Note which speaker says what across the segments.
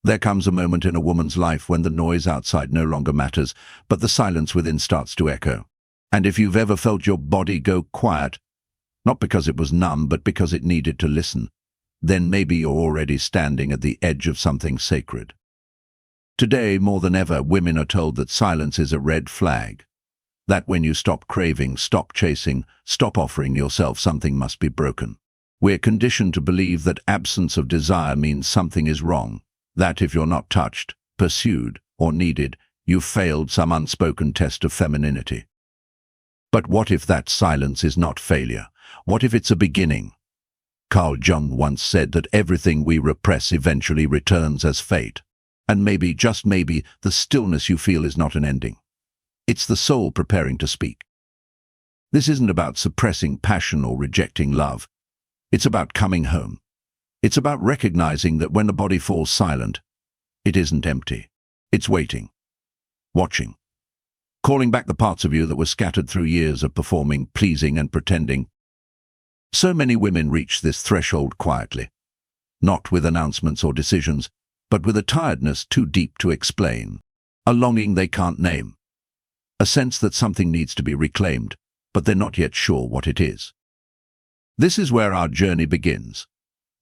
Speaker 1: There comes a moment in a woman's life when the noise outside no longer matters, but the silence within starts to echo. And if you've ever felt your body go quiet, not because it was numb, but because it needed to listen, then maybe you're already standing at the edge of something sacred. Today, more than ever, women are told that silence is a red flag. That when you stop craving, stop chasing, stop offering yourself, something must be broken. We're conditioned to believe that absence of desire means something is wrong. That if you're not touched, pursued, or needed, you've failed some unspoken test of femininity. But what if that silence is not failure? What if it's a beginning? Carl Jung once said that everything we repress eventually returns as fate. And maybe, just maybe, the stillness you feel is not an ending. It's the soul preparing to speak. This isn't about suppressing passion or rejecting love. It's about coming home. It's about recognizing that when the body falls silent, it isn't empty. It's waiting, watching, calling back the parts of you that were scattered through years of performing, pleasing, and pretending. So many women reach this threshold quietly, not with announcements or decisions, but with a tiredness too deep to explain, a longing they can't name, a sense that something needs to be reclaimed, but they're not yet sure what it is. This is where our journey begins,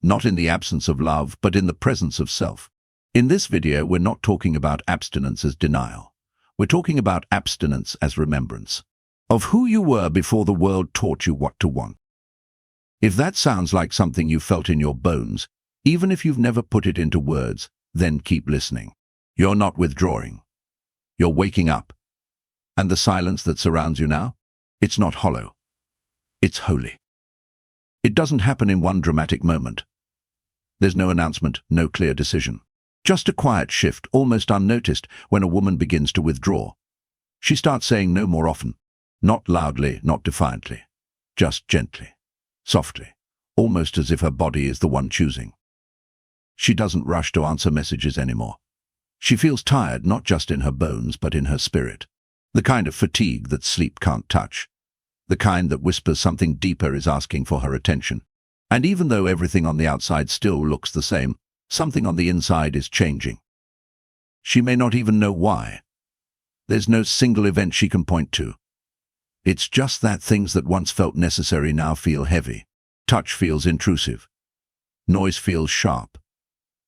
Speaker 1: not in the absence of love, but in the presence of self. In this video, we're not talking about abstinence as denial. We're talking about abstinence as remembrance, of who you were before the world taught you what to want. If that sounds like something you felt in your bones, even if you've never put it into words, then keep listening. You're not withdrawing. You're waking up. And the silence that surrounds you now? It's not hollow. It's holy. It doesn't happen in one dramatic moment. There's no announcement, no clear decision. Just a quiet shift, almost unnoticed, when a woman begins to withdraw. She starts saying no more often. Not loudly, not defiantly. Just gently, softly, almost as if her body is the one choosing. She doesn't rush to answer messages anymore. She feels tired, not just in her bones, but in her spirit. The kind of fatigue that sleep can't touch. The kind that whispers something deeper is asking for her attention. And even though everything on the outside still looks the same, something on the inside is changing. She may not even know why. There's no single event she can point to. It's just that things that once felt necessary now feel heavy. Touch feels intrusive. Noise feels sharp.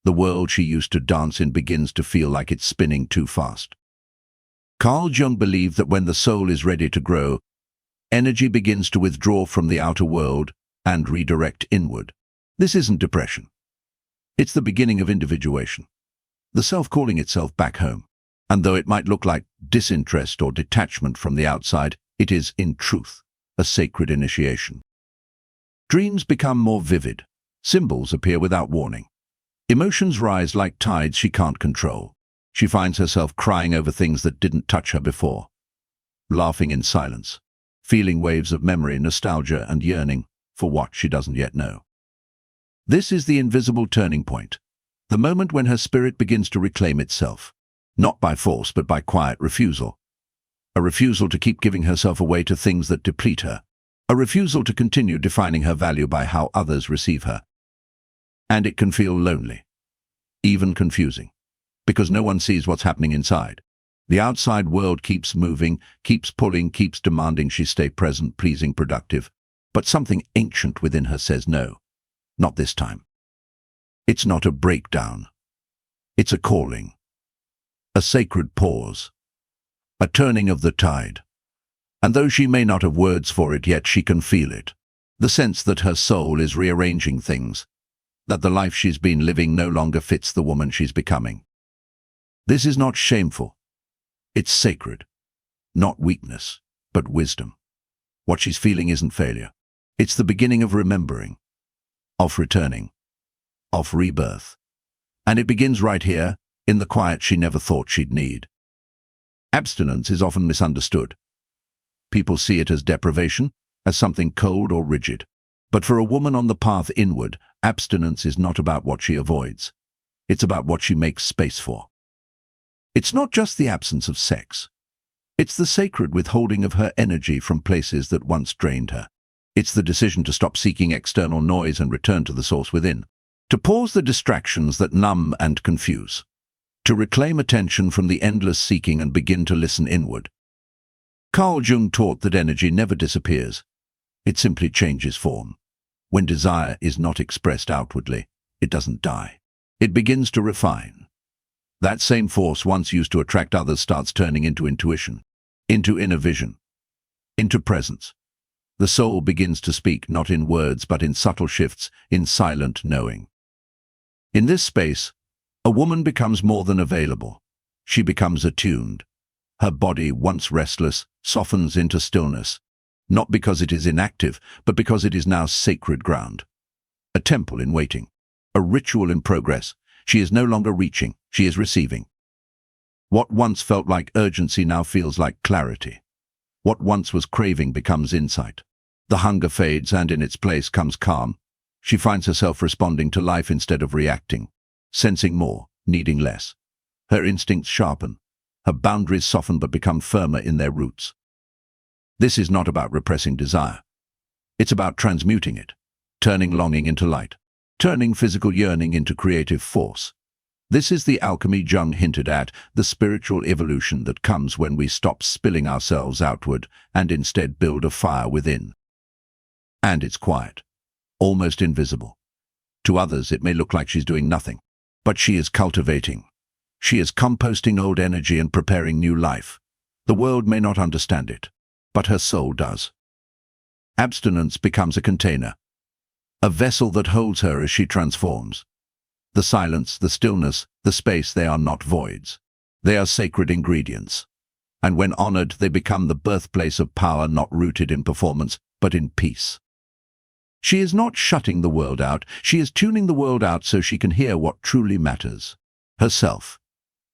Speaker 1: The world she used to dance in begins to feel like it's spinning too fast. Carl Jung believed that when the soul is ready to grow, energy begins to withdraw from the outer world and redirect inward. This isn't depression. It's the beginning of individuation, the self calling itself back home. And though it might look like disinterest or detachment from the outside, it is, in truth, a sacred initiation. Dreams become more vivid. Symbols appear without warning. Emotions rise like tides she can't control. She finds herself crying over things that didn't touch her before, laughing in silence, feeling waves of memory, nostalgia, and yearning for what she doesn't yet know. This is the invisible turning point, the moment when her spirit begins to reclaim itself, not by force but by quiet refusal. A refusal to keep giving herself away to things that deplete her. A refusal to continue defining her value by how others receive her. And it can feel lonely, even confusing, because no one sees what's happening inside. The outside world keeps moving, keeps pulling, keeps demanding she stay present, pleasing, productive. But something ancient within her says no, not this time. It's not a breakdown. It's a calling, a sacred pause, a turning of the tide. And though she may not have words for it yet, she can feel it. The sense that her soul is rearranging things, that the life she's been living no longer fits the woman she's becoming. This is not shameful. It's sacred. Not weakness, but wisdom. What she's feeling isn't failure. It's the beginning of remembering, of returning, of rebirth. And it begins right here, in the quiet she never thought she'd need. Abstinence is often misunderstood. People see it as deprivation, as something cold or rigid. But for a woman on the path inward, abstinence is not about what she avoids. It's about what she makes space for. It's not just the absence of sex. It's the sacred withholding of her energy from places that once drained her. It's the decision to stop seeking external noise and return to the source within, To pause the distractions that numb and confuse. To reclaim attention from the endless seeking and begin to listen inward. Carl Jung taught that energy never disappears. It simply changes form. When desire is not expressed outwardly, it doesn't die. It begins to refine. That same force once used to attract others starts turning into intuition, into inner vision, into presence. The soul begins to speak not in words but in subtle shifts, in silent knowing. In this space, a woman becomes more than available. She becomes attuned. Her body, once restless, softens into stillness, not because it is inactive, but because it is now sacred ground. A temple in waiting, a ritual in progress. She is no longer reaching, she is receiving. What once felt like urgency now feels like clarity. What once was craving becomes insight. The hunger fades and in its place comes calm. She finds herself responding to life instead of reacting, sensing more, needing less. Her instincts sharpen. Her boundaries soften but become firmer in their roots. This is not about repressing desire. It's about transmuting it, turning longing into light, turning physical yearning into creative force. This is the alchemy Jung hinted at, the spiritual evolution that comes when we stop spilling ourselves outward and instead build a fire within. And it's quiet, almost invisible. To others it may look like she's doing nothing, but she is cultivating. She is composting old energy and preparing new life. The world may not understand it, but her soul does. Abstinence becomes a container, a vessel that holds her as she transforms. The silence, the stillness, the space, they are not voids. They are sacred ingredients. And when honored, they become the birthplace of power not rooted in performance, but in peace. She is not shutting the world out, she is tuning the world out so she can hear what truly matters. Herself,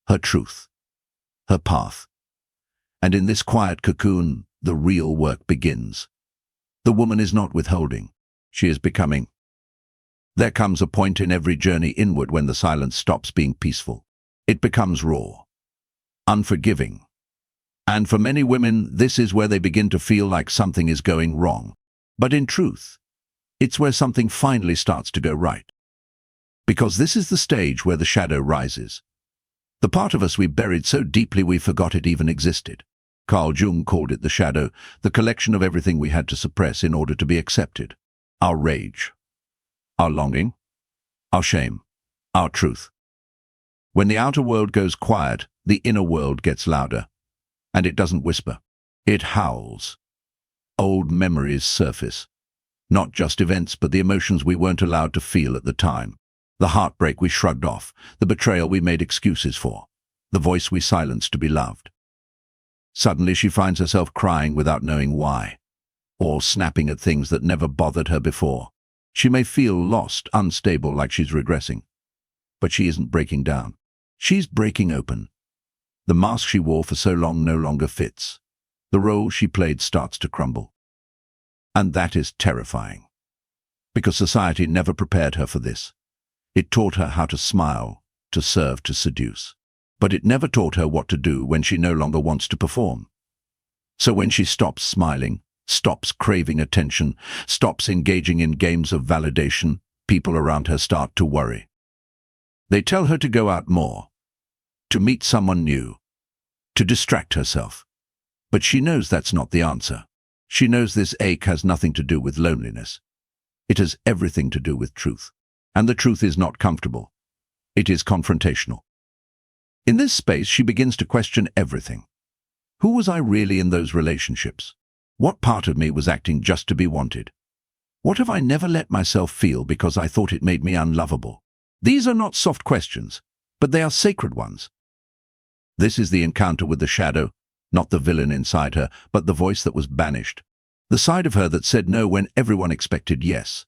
Speaker 1: her truth, her path. And in this quiet cocoon, the real work begins. The woman is not withholding. She is becoming. There comes a point in every journey inward when the silence stops being peaceful. It becomes raw, unforgiving. And for many women, this is where they begin to feel like something is going wrong. But in truth, it's where something finally starts to go right. Because this is the stage where the shadow rises. The part of us we buried so deeply we forgot it even existed. Carl Jung called it the shadow, the collection of everything we had to suppress in order to be accepted. Our rage, our longing, our shame, our truth. When the outer world goes quiet, the inner world gets louder. And it doesn't whisper. It howls. Old memories surface. Not just events, but the emotions we weren't allowed to feel at the time. The heartbreak we shrugged off, the betrayal we made excuses for, the voice we silenced to be loved. Suddenly she finds herself crying without knowing why, or snapping at things that never bothered her before. She may feel lost, unstable, like she's regressing. But she isn't breaking down. She's breaking open. The mask she wore for so long no longer fits. The role she played starts to crumble. And that is terrifying. Because society never prepared her for this. It taught her how to smile, to serve, to seduce. But it never taught her what to do when she no longer wants to perform. So when she stops smiling, stops craving attention, stops engaging in games of validation, people around her start to worry. They tell her to go out more, to meet someone new, to distract herself. But she knows that's not the answer. She knows this ache has nothing to do with loneliness. It has everything to do with truth. And the truth is not comfortable. It is confrontational. In this space, she begins to question everything. Who was I really in those relationships? What part of me was acting just to be wanted? What have I never let myself feel because I thought it made me unlovable? These are not soft questions, but they are sacred ones. This is the encounter with the shadow, not the villain inside her, but the voice that was banished. The side of her that said no when everyone expected yes.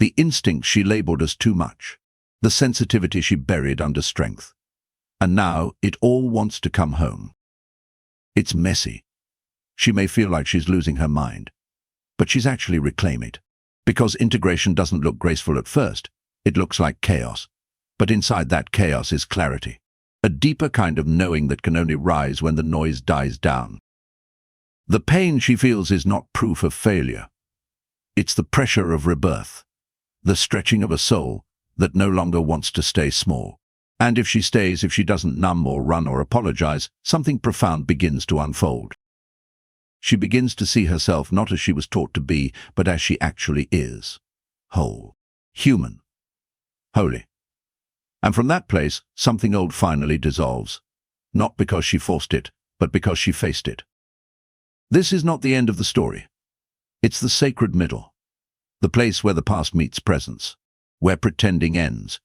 Speaker 1: The instinct she labeled as too much. The sensitivity she buried under strength. And now it all wants to come home. It's messy. She may feel like she's losing her mind, but she's actually reclaiming it. Because integration doesn't look graceful at first, it looks like chaos. But inside that chaos is clarity. A deeper kind of knowing that can only rise when the noise dies down. The pain she feels is not proof of failure. It's the pressure of rebirth, the stretching of a soul, that no longer wants to stay small. And if she stays, if she doesn't numb or run or apologize, something profound begins to unfold. She begins to see herself not as she was taught to be, but as she actually is. Whole. Human. Holy. And from that place, something old finally dissolves. Not because she forced it, but because she faced it. This is not the end of the story. It's the sacred middle. The place where the past meets presence, where pretending ends,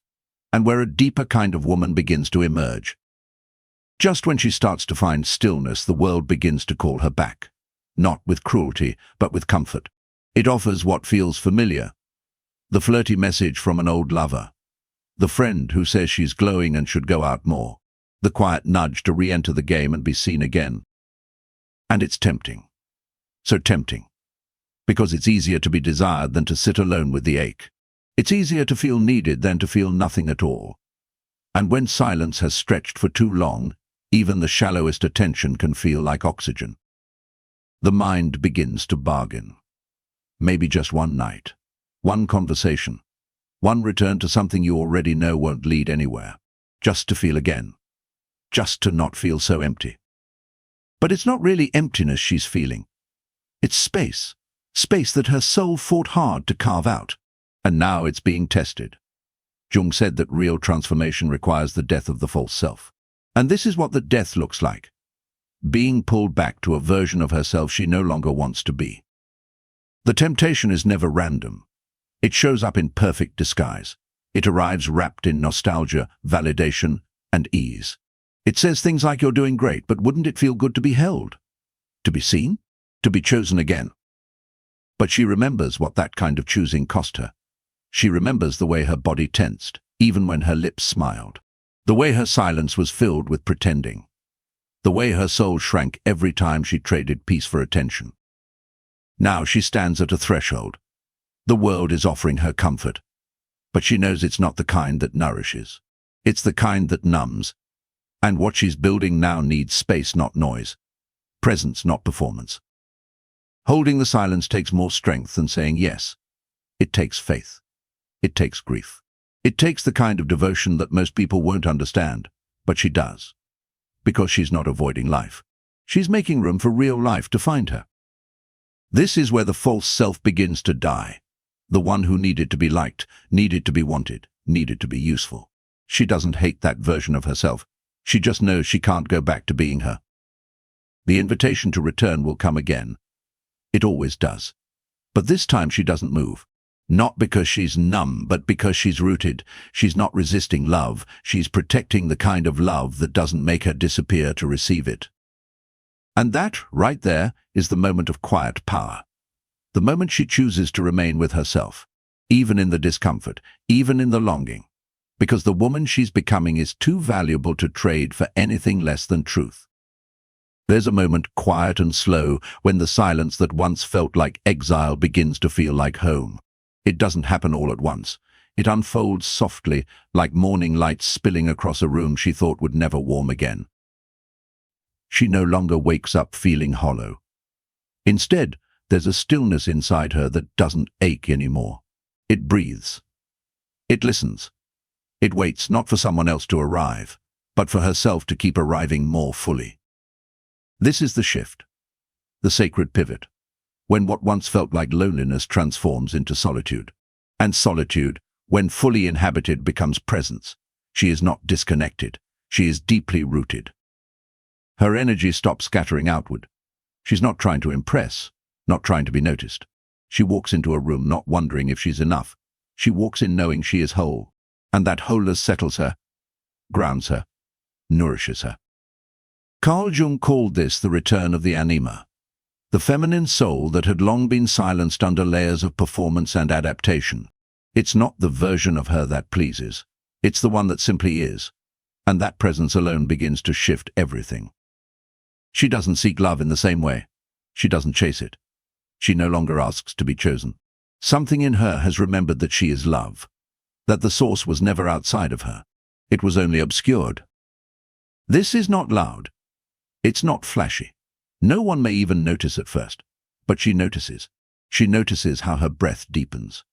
Speaker 1: and where a deeper kind of woman begins to emerge. Just when she starts to find stillness, the world begins to call her back. Not with cruelty, but with comfort. It offers what feels familiar. The flirty message from an old lover. The friend who says she's glowing and should go out more. The quiet nudge to re-enter the game and be seen again. And it's tempting. So tempting. Because it's easier to be desired than to sit alone with the ache. It's easier to feel needed than to feel nothing at all. And when silence has stretched for too long, even the shallowest attention can feel like oxygen. The mind begins to bargain. Maybe just one night, one conversation, one return to something you already know won't lead anywhere, just to feel again, just to not feel so empty. But it's not really emptiness she's feeling. It's space, space that her soul fought hard to carve out, and now it's being tested. Jung said that real transformation requires the death of the false self. And this is what the death looks like. Being pulled back to a version of herself she no longer wants to be. The temptation is never random. It shows up in perfect disguise. It arrives wrapped in nostalgia, validation, and ease. It says things like, "You're doing great, but wouldn't it feel good to be held? To be seen? To be chosen again?" But she remembers what that kind of choosing cost her. She remembers the way her body tensed, even when her lips smiled. The way her silence was filled with pretending. The way her soul shrank every time she traded peace for attention. Now she stands at a threshold. The world is offering her comfort. But she knows it's not the kind that nourishes. It's the kind that numbs. And what she's building now needs space, not noise. Presence, not performance. Holding the silence takes more strength than saying yes. It takes faith. It takes grief. It takes the kind of devotion that most people won't understand, but she does. Because she's not avoiding life. She's making room for real life to find her. This is where the false self begins to die. The one who needed to be liked, needed to be wanted, needed to be useful. She doesn't hate that version of herself. She just knows she can't go back to being her. The invitation to return will come again. It always does. But this time she doesn't move. Not because she's numb, but because she's rooted. She's not resisting love. She's protecting the kind of love that doesn't make her disappear to receive it. And that, right there, is the moment of quiet power. The moment she chooses to remain with herself, even in the discomfort, even in the longing. Because the woman she's becoming is too valuable to trade for anything less than truth. There's a moment, quiet and slow, when the silence that once felt like exile begins to feel like home. It doesn't happen all at once. It unfolds softly, like morning light spilling across a room she thought would never warm again. She no longer wakes up feeling hollow. Instead, there's a stillness inside her that doesn't ache anymore. It breathes. It listens. It waits not for someone else to arrive, but for herself to keep arriving more fully. This is the shift, the sacred pivot, when what once felt like loneliness transforms into solitude. And solitude, when fully inhabited, becomes presence. She is not disconnected. She is deeply rooted. Her energy stops scattering outward. She's not trying to impress, not trying to be noticed. She walks into a room not wondering if she's enough. She walks in knowing she is whole, and that wholeness settles her, grounds her, nourishes her. Carl Jung called this the return of the anima, the feminine soul that had long been silenced under layers of performance and adaptation. It's not the version of her that pleases. It's the one that simply is, and that presence alone begins to shift everything. She doesn't seek love in the same way. She doesn't chase it. She no longer asks to be chosen. Something in her has remembered that she is love, that the source was never outside of her. It was only obscured. This is not loud. It's not flashy. No one may even notice at first, but she notices. She notices how her breath deepens,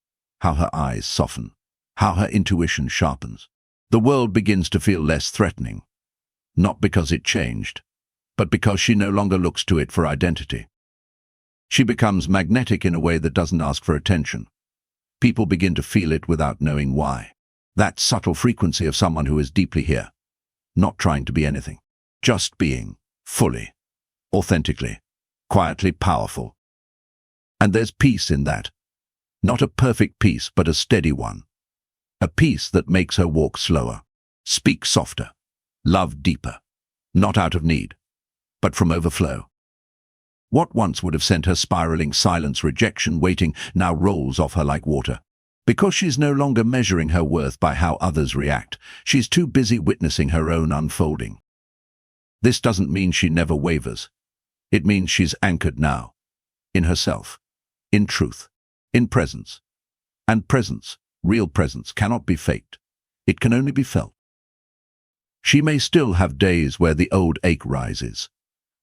Speaker 1: how her eyes soften, how her intuition sharpens. The world begins to feel less threatening, not because it changed, but because she no longer looks to it for identity. She becomes magnetic in a way that doesn't ask for attention. People begin to feel it without knowing why. That subtle frequency of someone who is deeply here, not trying to be anything, just being, fully, authentically, quietly powerful. And there's peace in that. Not a perfect peace, but a steady one. A peace that makes her walk slower, speak softer, love deeper, not out of need, but from overflow. What once would have sent her spiraling silence, rejection, waiting, now rolls off her like water. Because she's no longer measuring her worth by how others react, she's too busy witnessing her own unfolding. This doesn't mean she never wavers. It means she's anchored now, in herself, in truth, in presence. And presence, real presence, cannot be faked. It can only be felt. She may still have days where the old ache rises,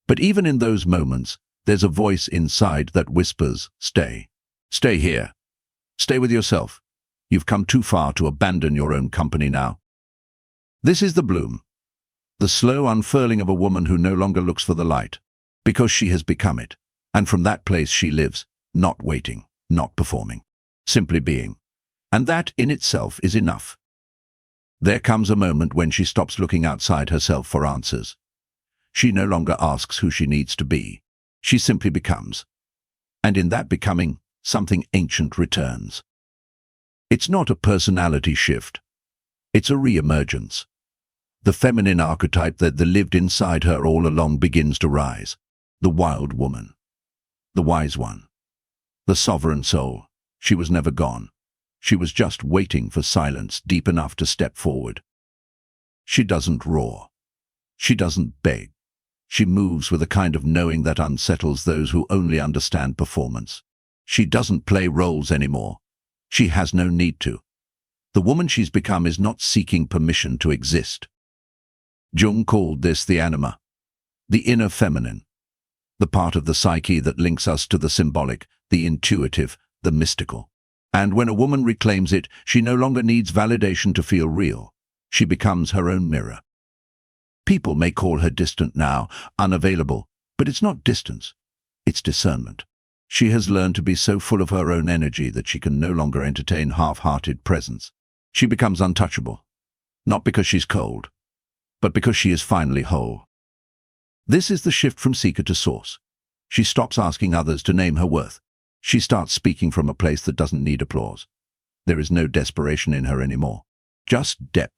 Speaker 1: but even in those moments, there's a voice inside that whispers, stay. Stay here. Stay with yourself. You've come too far to abandon your own company now. This is the bloom, the slow unfurling of a woman who no longer looks for the light, because she has become it. And from that place she lives, not waiting, not performing, simply being. And that in itself is enough. There comes a moment when she stops looking outside herself for answers. She no longer asks who she needs to be. She simply becomes. And in that becoming, something ancient returns. It's not a personality shift. It's a re-emergence. The feminine archetype that lived inside her all along begins to rise. The wild woman. The wise one. The sovereign soul. She was never gone. She was just waiting for silence deep enough to step forward. She doesn't roar. She doesn't beg. She moves with a kind of knowing that unsettles those who only understand performance. She doesn't play roles anymore. She has no need to. The woman she's become is not seeking permission to exist. Jung called this the anima, the inner feminine, the part of the psyche that links us to the symbolic, the intuitive, the mystical. And when a woman reclaims it, she no longer needs validation to feel real. She becomes her own mirror. People may call her distant now, unavailable, but it's not distance. It's discernment. She has learned to be so full of her own energy that she can no longer entertain half-hearted presence. She becomes untouchable, not because she's cold, but because she is finally whole. This is the shift from seeker to source. She stops asking others to name her worth. She starts speaking from a place that doesn't need applause. There is no desperation in her anymore, just depth.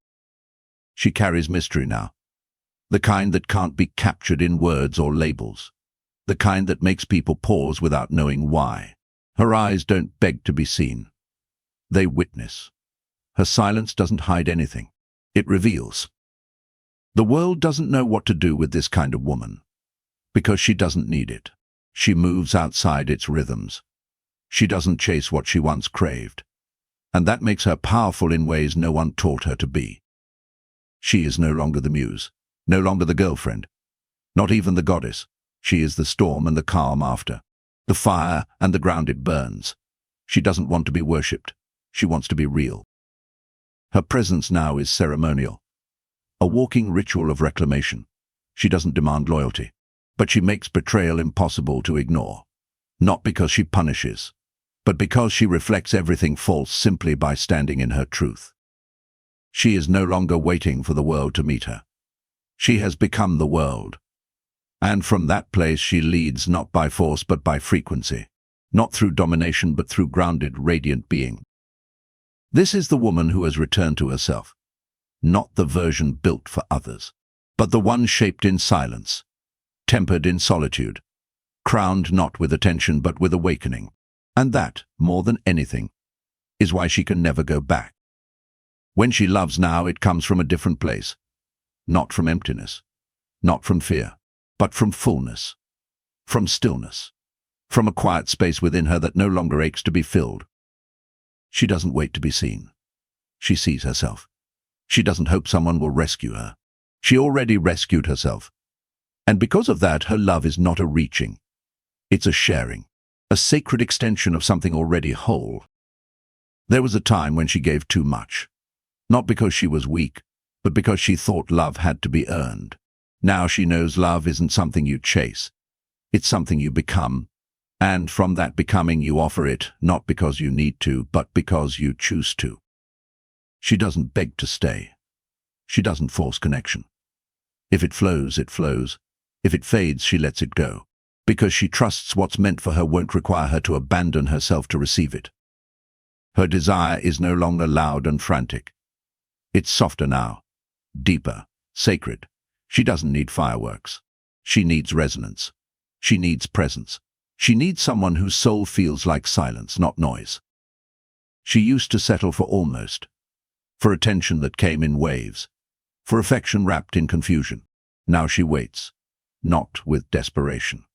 Speaker 1: She carries mystery now, the kind that can't be captured in words or labels, the kind that makes people pause without knowing why. Her eyes don't beg to be seen. They witness. Her silence doesn't hide anything. It reveals. The world doesn't know what to do with this kind of woman, because she doesn't need it. She moves outside its rhythms. She doesn't chase what she once craved, and that makes her powerful in ways no one taught her to be. She is no longer the muse, no longer the girlfriend, not even the goddess. She is the storm and the calm after, the fire and the ground it burns. She doesn't want to be worshipped. She wants to be real. Her presence now is ceremonial, a walking ritual of reclamation. She doesn't demand loyalty, but she makes betrayal impossible to ignore, not because she punishes, but because she reflects everything false simply by standing in her truth. She is no longer waiting for the world to meet her. She has become the world. And from that place she leads not by force but by frequency, not through domination but through grounded, radiant being. This is the woman who has returned to herself, not the version built for others, but the one shaped in silence, tempered in solitude, crowned not with attention but with awakening. And that, more than anything, is why she can never go back. When she loves now, it comes from a different place, not from emptiness, not from fear, but from fullness, from stillness, from a quiet space within her that no longer aches to be filled. She doesn't wait to be seen. She sees herself. She doesn't hope someone will rescue her. She already rescued herself. And because of that, her love is not a reaching. It's a sharing, a sacred extension of something already whole. There was a time when she gave too much, not because she was weak, but because she thought love had to be earned. Now she knows love isn't something you chase. It's something you become, and from that becoming you offer it, not because you need to, but because you choose to. She doesn't beg to stay. She doesn't force connection. If it flows, it flows. If it fades, she lets it go, because she trusts what's meant for her won't require her to abandon herself to receive it. Her desire is no longer loud and frantic. It's softer now, deeper, sacred. She doesn't need fireworks. She needs resonance. She needs presence. She needs someone whose soul feels like silence, not noise. She used to settle for almost, for attention that came in waves, for affection wrapped in confusion. Now she waits, not with desperation,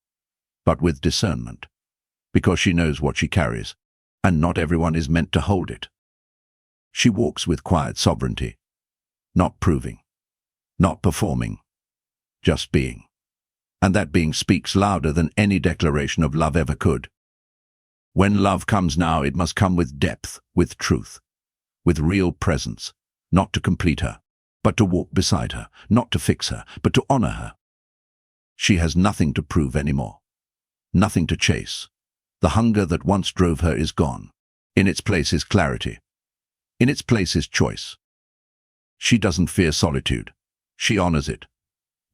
Speaker 1: but with discernment, because she knows what she carries, and not everyone is meant to hold it. She walks with quiet sovereignty, not proving, not performing, just being. And that being speaks louder than any declaration of love ever could. When love comes now, it must come with depth, with truth, with real presence, not to complete her, but to walk beside her, not to fix her, but to honor her. She has nothing to prove anymore, nothing to chase. The hunger that once drove her is gone. In its place is clarity. In its place is choice. She doesn't fear solitude. She honors it,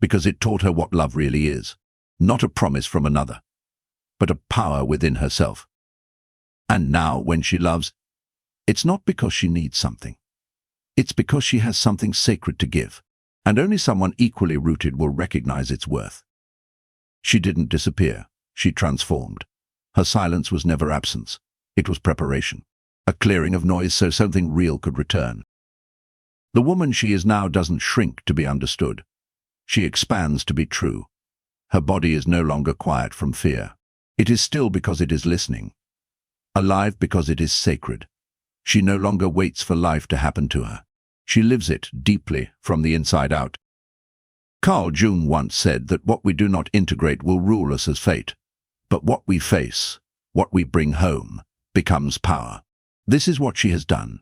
Speaker 1: because it taught her what love really is, not a promise from another, but a power within herself. And now, when she loves, it's not because she needs something. It's because she has something sacred to give, and only someone equally rooted will recognize its worth. She didn't disappear. She transformed. Her silence was never absence. It was preparation, a clearing of noise so something real could return. The woman she is now doesn't shrink to be understood. She expands to be true. Her body is no longer quiet from fear. It is still because it is listening. Alive because it is sacred. She no longer waits for life to happen to her. She lives it deeply from the inside out. Carl Jung once said that what we do not integrate will rule us as fate. But what we face, what we bring home, becomes power. This is what she has done.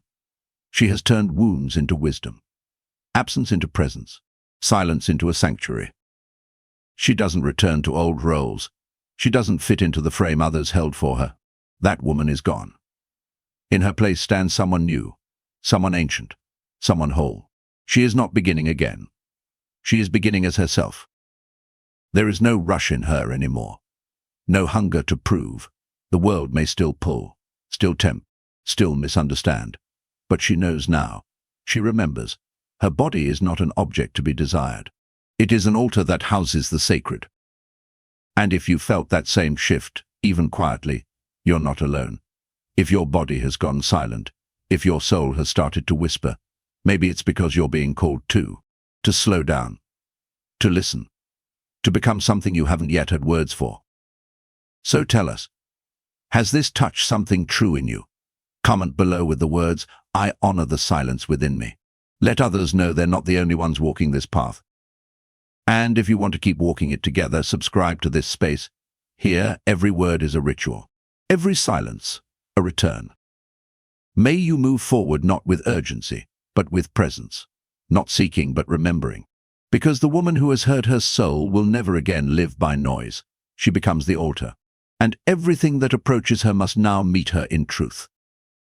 Speaker 1: She has turned wounds into wisdom, absence into presence, silence into a sanctuary. She doesn't return to old roles. She doesn't fit into the frame others held for her. That woman is gone. In her place stands someone new, someone ancient, someone whole. She is not beginning again. She is beginning as herself. There is no rush in her anymore. No hunger to prove. The world may still pull, still tempt, still misunderstand. But she knows now. She remembers. Her body is not an object to be desired. It is an altar that houses the sacred. And if you felt that same shift, even quietly, you're not alone. If your body has gone silent, if your soul has started to whisper, maybe it's because you're being called to slow down, to listen, to become something you haven't yet had words for. So tell us, has this touched something true in you? Comment below with the words, "I honor the silence within me." Let others know they're not the only ones walking this path. And if you want to keep walking it together, subscribe to this space. Here, every word is a ritual. Every silence, a return. May you move forward not with urgency, but with presence. Not seeking, but remembering. Because the woman who has heard her soul will never again live by noise. She becomes the altar. And everything that approaches her must now meet her in truth.